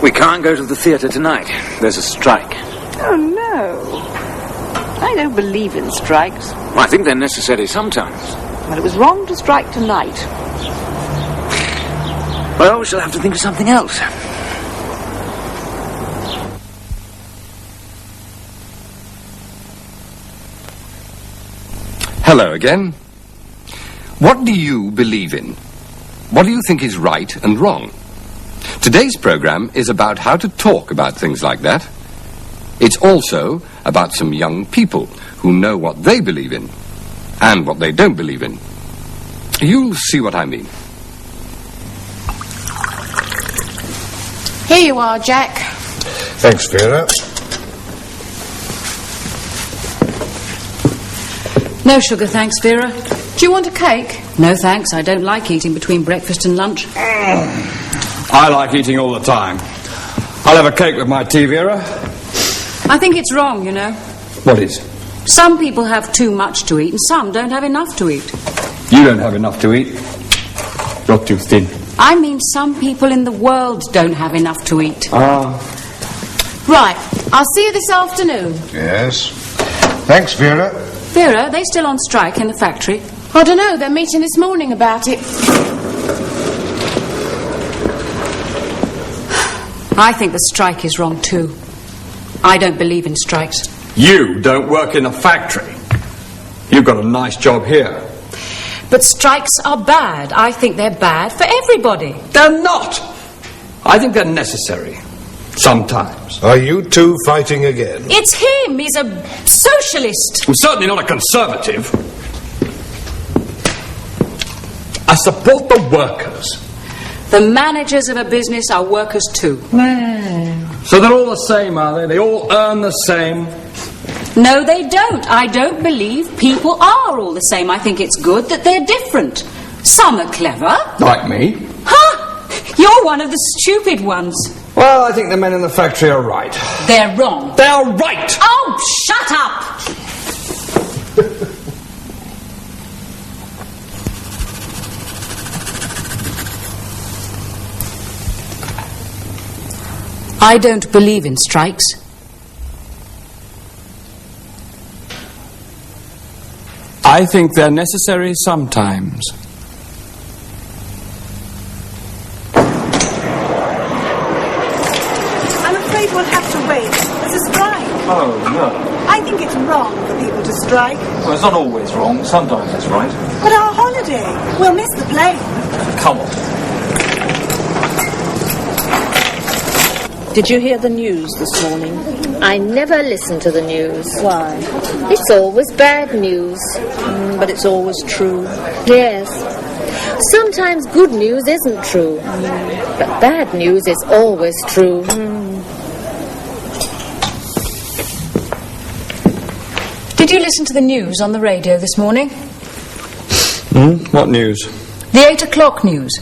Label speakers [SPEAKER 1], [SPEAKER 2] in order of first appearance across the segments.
[SPEAKER 1] We can't go to the theatre tonight. There's a strike.
[SPEAKER 2] Oh, no. I don't believe in strikes.
[SPEAKER 1] I think they're necessary sometimes.
[SPEAKER 2] Well, it was wrong to strike tonight.
[SPEAKER 1] Well, we shall have to think of something else.
[SPEAKER 3] Hello again. What do you believe in? What do you think is right and wrong? Today's program is about how to talk about things like that. It's also about some young people who know what they believe in and what they don't believe in. You'll see what I mean.
[SPEAKER 4] Here you are, Jack.
[SPEAKER 5] Thanks, Vera.
[SPEAKER 6] No sugar, thanks, Vera.
[SPEAKER 4] Do you want a cake?
[SPEAKER 6] No, thanks. I don't like eating between breakfast and lunch.
[SPEAKER 7] I like eating all the time. I'll have a cake with my tea, Vera.
[SPEAKER 6] I think it's wrong, you know.
[SPEAKER 7] What is?
[SPEAKER 6] Some people have too much to eat and some don't have enough to eat.
[SPEAKER 7] You don't have enough to eat. You're too thin.
[SPEAKER 6] I mean some people in the world don't have enough to eat.
[SPEAKER 4] Right, I'll see you this afternoon.
[SPEAKER 5] Yes. Thanks, Vera.
[SPEAKER 6] Vera, are they still on strike in the factory?
[SPEAKER 4] I don't know, they're meeting this morning about it.
[SPEAKER 6] I think the strike is wrong too. I don't believe in strikes.
[SPEAKER 7] You don't work in a factory. You've got a nice job here.
[SPEAKER 6] But strikes are bad. I think they're bad for everybody.
[SPEAKER 7] They're not. I think they're necessary. Sometimes.
[SPEAKER 5] Are you two fighting again?
[SPEAKER 6] It's him. He's a socialist.
[SPEAKER 7] I'm certainly not a conservative. I support the workers.
[SPEAKER 6] The managers of a business are workers too.
[SPEAKER 7] So they're all the same, are they? They all earn the same.
[SPEAKER 6] No, they don't. I don't believe people are all the same. I think it's good that they're different. Some are clever.
[SPEAKER 7] Like me.
[SPEAKER 6] Huh? You're one of the stupid ones.
[SPEAKER 7] Well, I think the men in the factory are right.
[SPEAKER 6] They're wrong.
[SPEAKER 7] They're right!
[SPEAKER 6] Oh, shut up! I don't believe in strikes.
[SPEAKER 7] I think they're necessary sometimes.
[SPEAKER 8] I'm afraid we'll have to wait. There's a strike.
[SPEAKER 1] Oh, no.
[SPEAKER 8] I think it's wrong for people to strike.
[SPEAKER 1] Well, it's not always wrong. Sometimes it's right.
[SPEAKER 8] But our holiday, we'll miss the plane.
[SPEAKER 1] Come on.
[SPEAKER 2] Did you hear the news this morning?
[SPEAKER 9] I never listen to the news.
[SPEAKER 2] Why?
[SPEAKER 9] It's always bad news.
[SPEAKER 2] But it's always true.
[SPEAKER 9] Yes. Sometimes good news isn't true. But bad news is always true.
[SPEAKER 6] Did you listen to the news on the radio this morning?
[SPEAKER 7] What news?
[SPEAKER 6] The 8 o'clock news.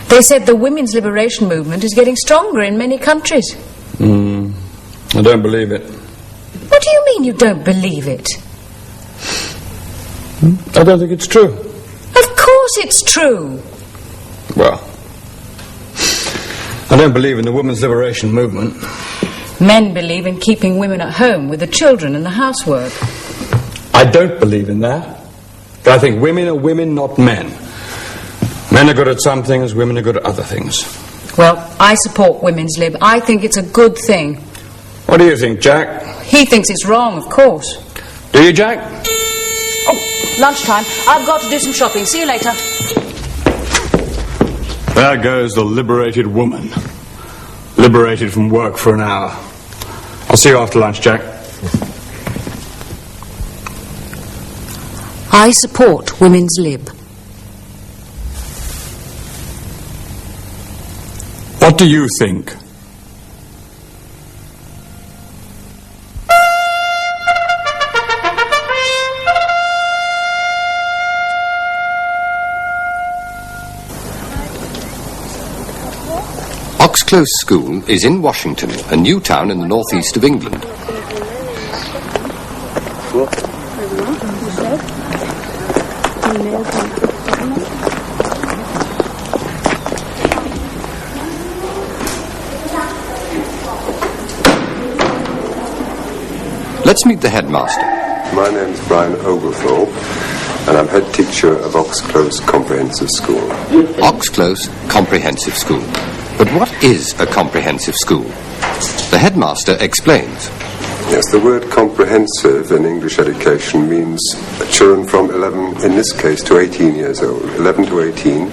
[SPEAKER 6] They said the women's liberation movement is getting stronger in many countries.
[SPEAKER 7] I don't believe it.
[SPEAKER 6] What do you mean you don't believe it?
[SPEAKER 7] I don't think it's true.
[SPEAKER 6] Of course it's true.
[SPEAKER 7] Well, I don't believe in the women's liberation movement.
[SPEAKER 6] Men believe in keeping women at home with the children and the housework.
[SPEAKER 7] I don't believe in that. I think women are women, not men. Men are good at some things, women are good at other things.
[SPEAKER 6] Well, I support women's lib. I think it's a good thing.
[SPEAKER 7] What do you think, Jack?
[SPEAKER 6] He thinks it's wrong, of course.
[SPEAKER 7] Do you, Jack?
[SPEAKER 6] Oh, lunchtime. I've got to do some shopping. See you later.
[SPEAKER 7] There goes the liberated woman. Liberated from work for an hour. I'll see you after lunch, Jack.
[SPEAKER 6] I support women's lib.
[SPEAKER 7] What do you think?
[SPEAKER 3] Oxclose School is in Washington, a new town in the northeast of England. Let's meet the headmaster.
[SPEAKER 10] My name's Brian Oglethorpe, and I'm head teacher of Oxclose Comprehensive School.
[SPEAKER 3] Oxclose Comprehensive School. But what is a comprehensive school? The headmaster explains.
[SPEAKER 10] Yes, the word comprehensive in English education means children from 11, in this case, to 18 years old. 11 to 18,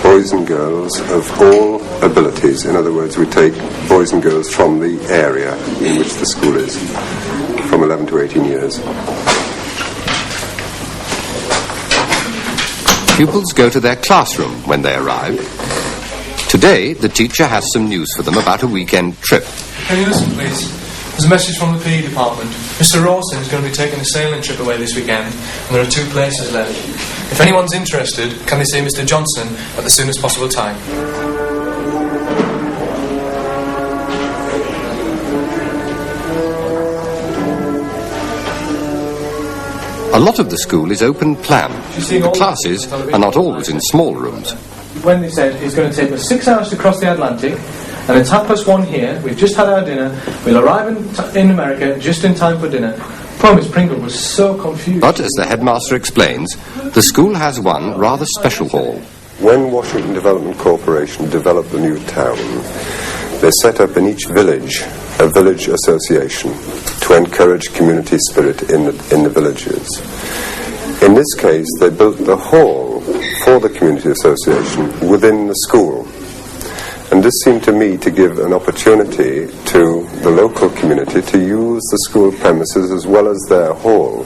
[SPEAKER 10] boys and girls of all abilities. In other words, we take boys and girls from the area in which the school is, from 11 to 18 years.
[SPEAKER 3] Pupils go to their classroom when they arrive. Today, the teacher has some news for them about a weekend trip.
[SPEAKER 11] Can you listen, please? There's a message from the PE department. Mr. Rawson is going to be taking a sailing trip away this weekend, and there are 2 places left. If anyone's interested, can they see Mr. Johnson at the soonest possible time?
[SPEAKER 3] A lot of the school is open plan. The classes are not always in small rooms.
[SPEAKER 11] Wendy said it's going to take us 6 hours to cross the Atlantic, and it's 1:30 here. We've just had our dinner. We'll arrive in America just in time for dinner. Poor Miss Pringle was so confused.
[SPEAKER 3] But, as the headmaster explains, the school has one rather special hall.
[SPEAKER 10] When Washington Development Corporation developed the new town, they set up in each village a village association to encourage community spirit in the villages. In this case, they built the hall for the community association within the school. And this seemed to me to give an opportunity to the local community to use the school premises as well as their hall.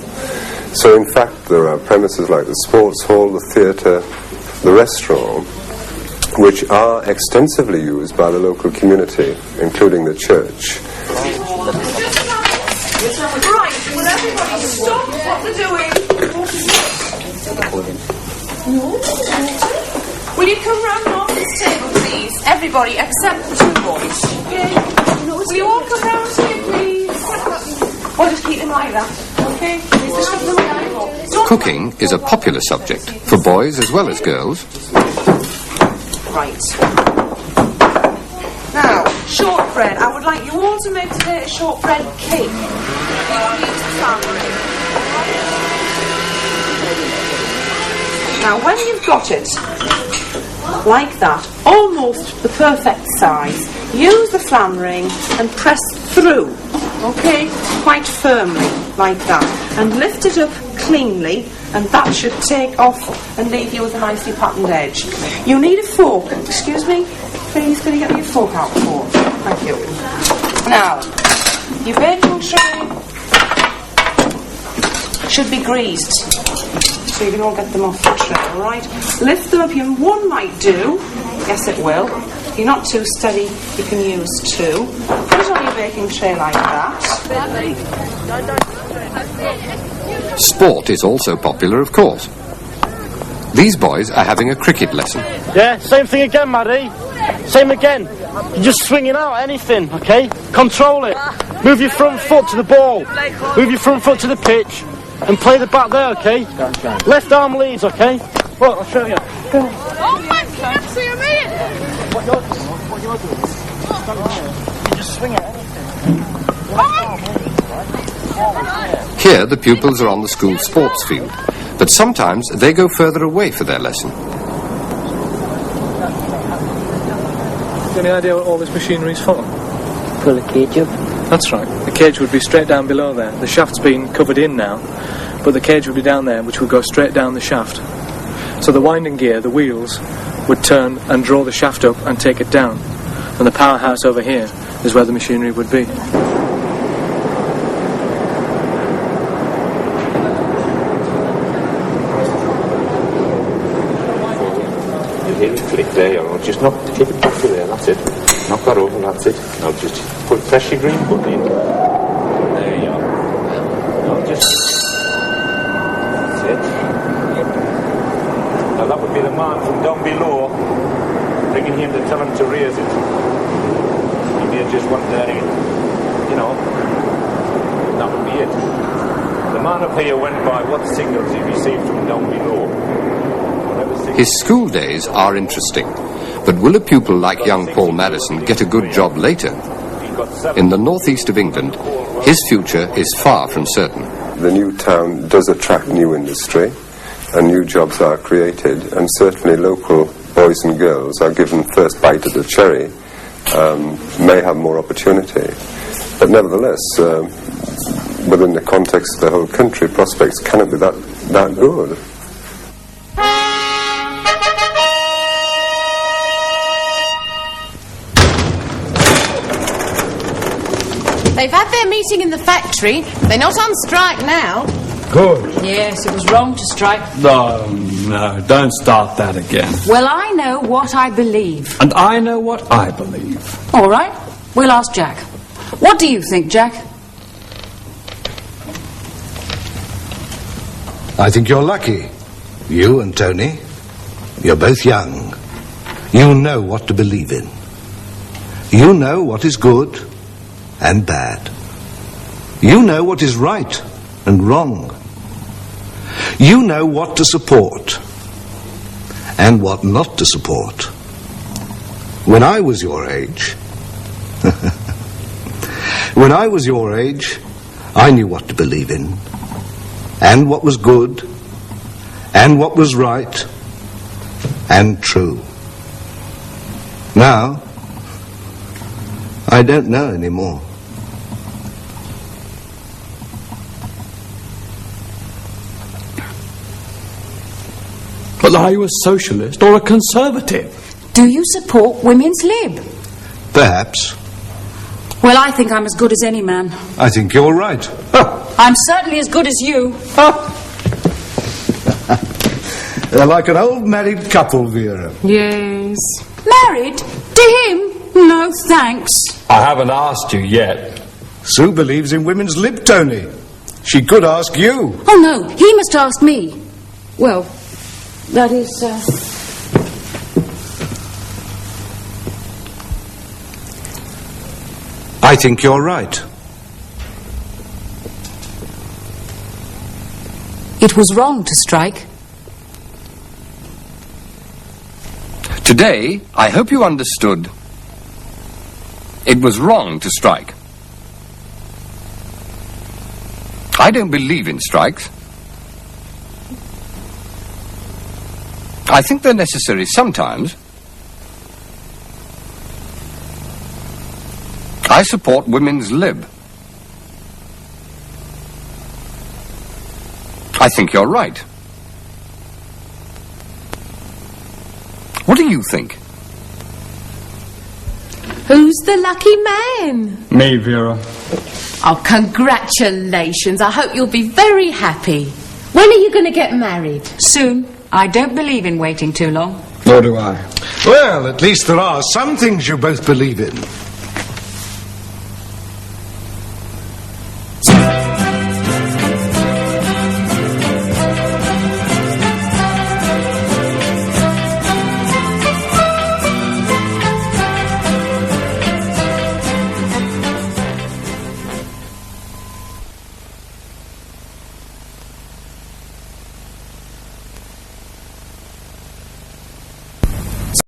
[SPEAKER 10] So in fact, there are premises like the sports hall, the theatre, the restaurant, which are extensively used by the local community, including the church.
[SPEAKER 2] Right, will everybody stop what they're doing? Will you come round the office table, please? Everybody, except the 2 boys. Okay? Will you all come round here, please? Or just keep them like that, okay?
[SPEAKER 3] Cooking is a popular subject for boys as well as girls.
[SPEAKER 2] Right. Now, shortbread. I would like you all to make today a shortbread cake. You will need family. Now, when you've got it like that, almost the perfect size, use the flan ring and press through, okay, quite firmly, like that, and lift it up cleanly, and that should take off and leave you with a nicely patterned edge. You need a fork. Excuse me? Please, can you get me a fork out, fork? Thank you. Now, your baking tray should be greased, so you can all get them off the tray, alright? Lift them up, one might do, yes it will. If you're not too steady, you can use 2. Put it on your baking tray like that.
[SPEAKER 3] Sport is also popular, of course. These boys are having a cricket lesson.
[SPEAKER 12] Yeah, same thing again, Maddie. Same again. You're just swinging out anything, okay? Control it. Move your front foot to the ball. Move your front foot to the pitch. And play the bat there, okay? Left arm leads, okay? Well, I'll show you. Go.
[SPEAKER 13] Oh my God, so you made it!
[SPEAKER 12] What you're doing. You just swing at anything.
[SPEAKER 3] Here, the pupils are on the school sports field, but sometimes they go further away for their lesson.
[SPEAKER 11] Any idea what all this machinery is for?
[SPEAKER 12] Pull the cage up.
[SPEAKER 11] That's right. The cage would be straight down below there. The shaft's been covered in now, but the cage would be down there, which would go straight down the shaft. So the winding gear, the wheels, would turn and draw the shaft up and take it down. And the powerhouse over here is where the machinery would be.
[SPEAKER 14] Click there, or just knock, keep it back to there, that's it. Knock that over, that's it. Now just press your green button in. There you are. Now just... That's it. Now that would be the man from down below, bringing him to tell him to raise it. If you just want that in, you know, that would be it. The man up here went by what signals he received from down below.
[SPEAKER 3] His school days are interesting, but will a pupil like young Paul Madison get a good job later? in the northeast of England, his future is far from certain.
[SPEAKER 10] The new town does attract new industry, and new jobs are created, and certainly local boys and girls are given first bite of the cherry, may have more opportunity. But nevertheless, within the context of the whole country, prospects cannot be that good.
[SPEAKER 4] They've had their meeting in the factory. They're not on strike now.
[SPEAKER 7] Good.
[SPEAKER 6] Yes, it was wrong to strike.
[SPEAKER 7] No, don't start that again.
[SPEAKER 6] Well, I know what I believe.
[SPEAKER 7] And I know what I believe.
[SPEAKER 6] All right, we'll ask Jack. What do you think, Jack?
[SPEAKER 5] I think you're lucky. You and Tony. You're both young. You know what to believe in. You know what is good and bad. You know what is right and wrong. You know what to support and what not to support. When I was your age, I knew what to believe in, and what was good, and what was right, and true. Now, I don't know anymore.
[SPEAKER 7] But are you a socialist or a conservative?
[SPEAKER 6] Do you support women's lib?
[SPEAKER 5] Perhaps.
[SPEAKER 6] Well, I think I'm as good as any man.
[SPEAKER 5] I think you're right.
[SPEAKER 6] I'm certainly as good as you.
[SPEAKER 5] They're like an old married couple, Vera.
[SPEAKER 6] Yes. Married? To him? No, thanks.
[SPEAKER 7] I haven't asked you yet.
[SPEAKER 5] Sue believes in women's lib, Tony. She could ask you.
[SPEAKER 6] Oh, no, he must ask me. Well, that is,
[SPEAKER 5] I think you're right.
[SPEAKER 6] It was wrong to strike.
[SPEAKER 3] Today, I hope you understood it was wrong to strike. I don't believe in strikes. I think they're necessary sometimes. I support women's lib. I think you're right. What do you think?
[SPEAKER 4] Who's the lucky man?
[SPEAKER 7] Me, Vera.
[SPEAKER 4] Oh, congratulations. I hope you'll be very happy. When are you going to get married?
[SPEAKER 6] Soon. I don't believe in waiting too long.
[SPEAKER 7] Nor do I.
[SPEAKER 5] Well, at least there are some things you both believe in.